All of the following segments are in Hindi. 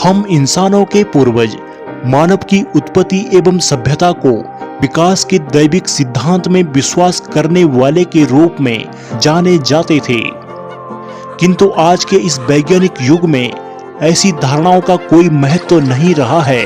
हम इंसानों के पूर्वज मानव की उत्पत्ति एवं सभ्यता को विकास के दैविक सिद्धांत में विश्वास करने वाले के रूप में जाने जाते थे, किंतु आज के इस वैज्ञानिक युग में ऐसी धारणाओं का कोई महत्व तो नहीं रहा है।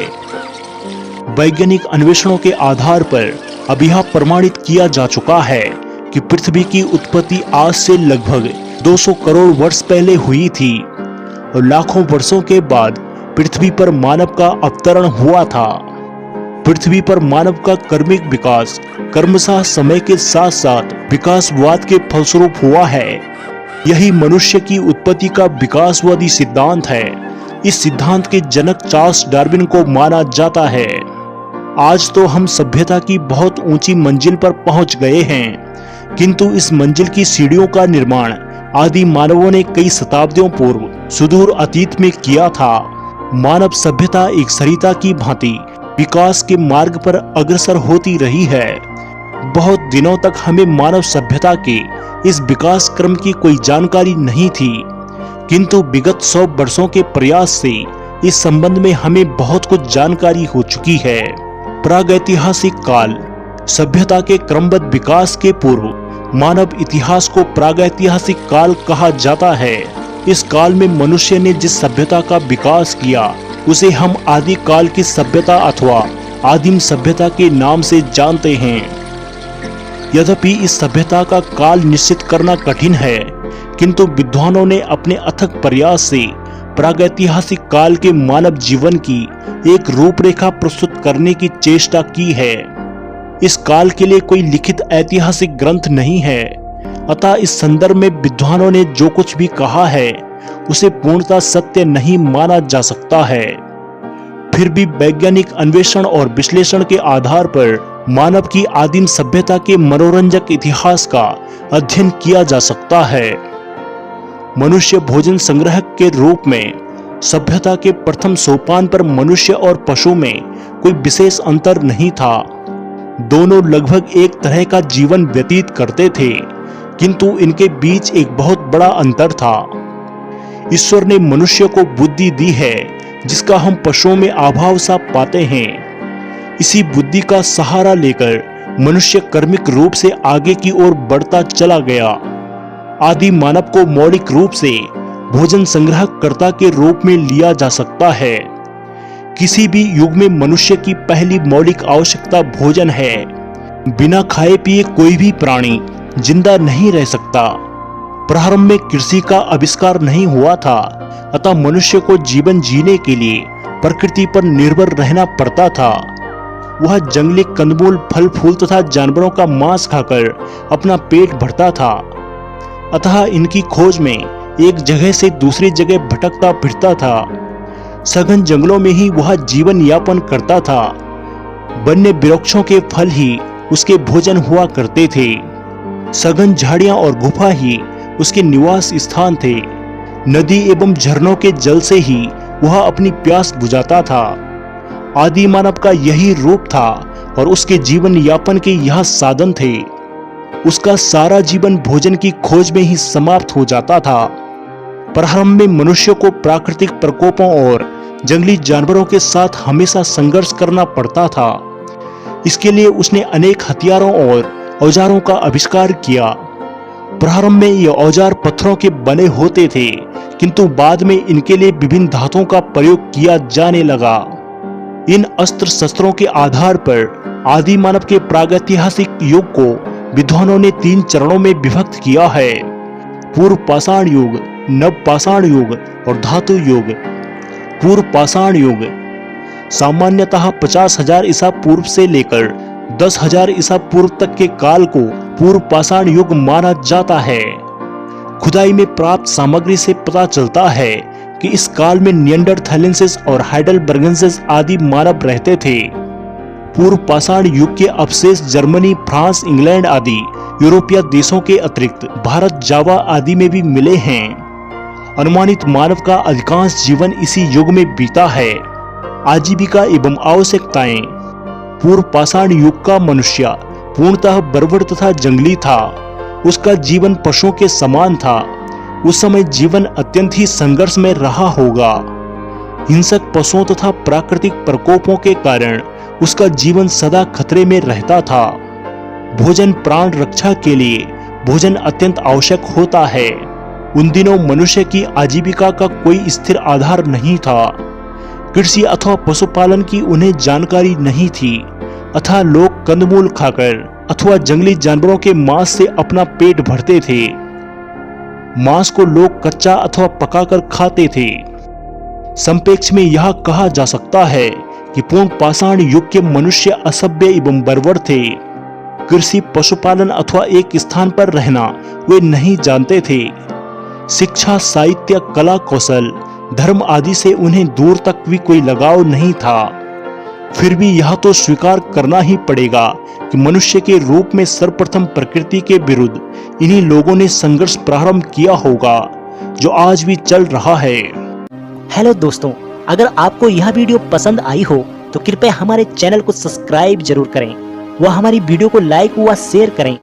वैज्ञानिक अन्वेषणों के आधार पर अब यह प्रमाणित किया जा चुका है कि पृथ्वी की उत्पत्ति आज से लगभग 200 करोड़ वर्ष पहले हुई थी और लाखों वर्षों के बाद पृथ्वी पर मानव का अवतरण हुआ था। पृथ्वी पर मानव का कर्मिक विकास क्रमशः समय के साथ साथ विकासवाद के फलस्वरूप हुआ है। यही मनुष्य की उत्पत्ति का विकासवादी सिद्धांत है। इस सिद्धांत के जनक चार्ल्स डार्विन को माना जाता है। आज तो हम सभ्यता की बहुत ऊंची मंजिल पर पहुंच गए हैं, किंतु इस मंजिल की सीढ़ियों का निर्माण आदि मानवों ने कई शताब्दियों पूर्व सुदूर अतीत में किया था। मानव सभ्यता एक सरिता की भांति विकास के मार्ग पर अग्रसर होती रही है। बहुत दिनों तक हमें मानव सभ्यता के इस विकास क्रम की कोई जानकारी नहीं थी, किंतु विगत 100 वर्षों के प्रयास से इस संबंध में हमें बहुत कुछ जानकारी हो चुकी है। प्रागैतिहासिक काल सभ्यता के क्रमबद्ध विकास के पूर्व मानव इतिहास को प्रागैतिहासिक काल कहा जाता है। इस काल में मनुष्य ने जिस सभ्यता का विकास किया उसे हम आदि काल की सभ्यता अथवा आदिम सभ्यता के नाम से जानते हैं। यद्यपि इस सभ्यता का काल निश्चित करना कठिन है, किंतु विद्वानों ने अपने अथक प्रयास से प्रागैतिहासिक काल के मानव जीवन की एक रूपरेखा प्रस्तुत करने की चेष्टा की है। इस काल के लिए कोई लिखित ऐतिहासिक ग्रंथ नहीं है, अतः इस संदर्भ में विद्वानों ने जो कुछ भी कहा है उसे पूर्णतः सत्य नहीं माना जा सकता है। फिर भी वैज्ञानिक अन्वेषण और विश्लेषण के आधार पर मानव की आदिम सभ्यता के मनोरंजक इतिहास का अध्ययन किया जा सकता है। मनुष्य भोजन संग्रहक के रूप में सभ्यता के प्रथम सोपान पर मनुष्य और पशु में कोई विशेष अंतर नहीं था। दोनों लगभग एक तरह का जीवन व्यतीत करते थे, किंतु इनके बीच एक बहुत बड़ा अंतर था। ईश्वर ने मनुष्य को बुद्धि दी है, जिसका हम पशुओं में अभाव सा पाते हैं। इसी बुद्धि का सहारा लेकर मनुष्य कर्मिक रूप से आगे की ओर बढ़ता चला गया। आदि मानव को मौलिक रूप से भोजन संग्रहकर्ता के रूप में लिया जा सकता है। किसी भी युग में मनुष्य की पहली मौलिक आवश्यकता भोजन है। बिना खाए पिए कोई भी प्राणी जिंदा नहीं रह सकता। प्रारंभ में कृषि का आविष्कार नहीं हुआ था, अतः मनुष्य को जीवन जीने के लिए प्रकृति पर निर्भर रहना पड़ता था। वह जंगली कंदमूल, फल फूल तथा जानवरों का मांस खाकर अपना पेट भरता था। अतः इनकी खोज में एक जगह से दूसरी जगह भटकता फिरता था। सघन जंगलों में ही वह जीवन यापन करता था। वन्य वृक्षों के फल ही उसके भोजन हुआ करते थे। सघन झाड़ियां और गुफा ही उसके निवास स्थान थे। नदी एवं झरनों के जल से ही वह अपनी प्यास बुझाता था। आदि मानव का यही रूप था और उसके जीवन यापन के यह साधन थे। उसका सारा जीवन भोजन की खोज में ही समाप्त हो जाता था। प्रारंभ में मनुष्य को प्राकृतिक प्रकोपों और जंगली जानवरों के साथ हमेशा संघर्ष करना पड़ता था। इसके लिए उसने अनेक हथियारों और औजारों का आविष्कार किया। प्रारंभ में ये औजार पत्थरों के बने होते थे, किंतु बाद में इनके लिए विभिन्न धातुओं का प्रयोग किया जाने लगा। इन अस्त्र शस्त्रों के आधार पर आदि मानव के प्रागैतिहासिक युग को विद्वानों ने 3 चरणों में विभक्त किया है: पूर्व पाषाण युग, नव पाषाण युग और धातु युग। पूर्व पाषाण युग सामान्यतः 50,000 ईसा पूर्व से लेकर 10,000 ईसा पूर्व तक के काल को पूर्व पाषाण युग माना जाता है। खुदाई में प्राप्त सामग्री से पता चलता है कि इस काल में निएंडरथैलेंसिस और हाइडेलबर्गेंसिस आदि मानव रहते थे। पूर्व पाषाण युग के अवशेष जर्मनी, फ्रांस, इंग्लैंड आदि यूरोपीय देशों के अतिरिक्त भारत, जावा आदि में भी मिले हैं। अनुमानित मानव का अधिकांश जीवन इसी युग में बीता है। आजीविका एवं आवश्यकताएं: पूर्व पाषाण युग का मनुष्य पूर्णतः बर्बर तथा जंगली था। उसका जीवन पशुओं के समान था। उस समय जीवन अत्यंत ही संघर्ष में रहा होगा। हिंसक पशुओं तथा प्राकृतिक प्रकोपों के कारण उसका जीवन सदा खतरे में रहता था। भोजन प्राण रक्षा के लिए भोजन अत्यंत आवश्यक होता है। उन दिनों मनुष्य की आजीविका का कोई स्थिर आधार नहीं था। कृषि अथवा पशुपालन की उन्हें जानकारी नहीं थी, अतः लोग कंदमूल खाकर अथवा जंगली जानवरों के मांस से अपना पेट भरते थे। मांस को लोग कच्चा अथवा पकाकर खाते थे। संक्षेप में यह कहा जा सकता है कि पूर्ण पाषाण युग के मनुष्य असभ्य एवं बर्बर थे। कृषि, पशुपालन अथवा एक स्थान पर रहना वे नहीं जानते थे। शिक्षा, साहित्य, कला, कौशल, धर्म आदि से उन्हें दूर तक भी कोई लगाव नहीं था। फिर भी यह तो स्वीकार करना ही पड़ेगा कि मनुष्य के रूप में सर्वप्रथम प्रकृति के विरुद्ध इन्हीं लोगों ने संघर्ष प्रारंभ किया होगा, जो आज भी चल रहा है। हेलो दोस्तों, अगर आपको यह वीडियो पसंद आई हो तो कृपया हमारे चैनल को सब्सक्राइब जरूर करें व हमारी वीडियो को लाइक व शेयर करें।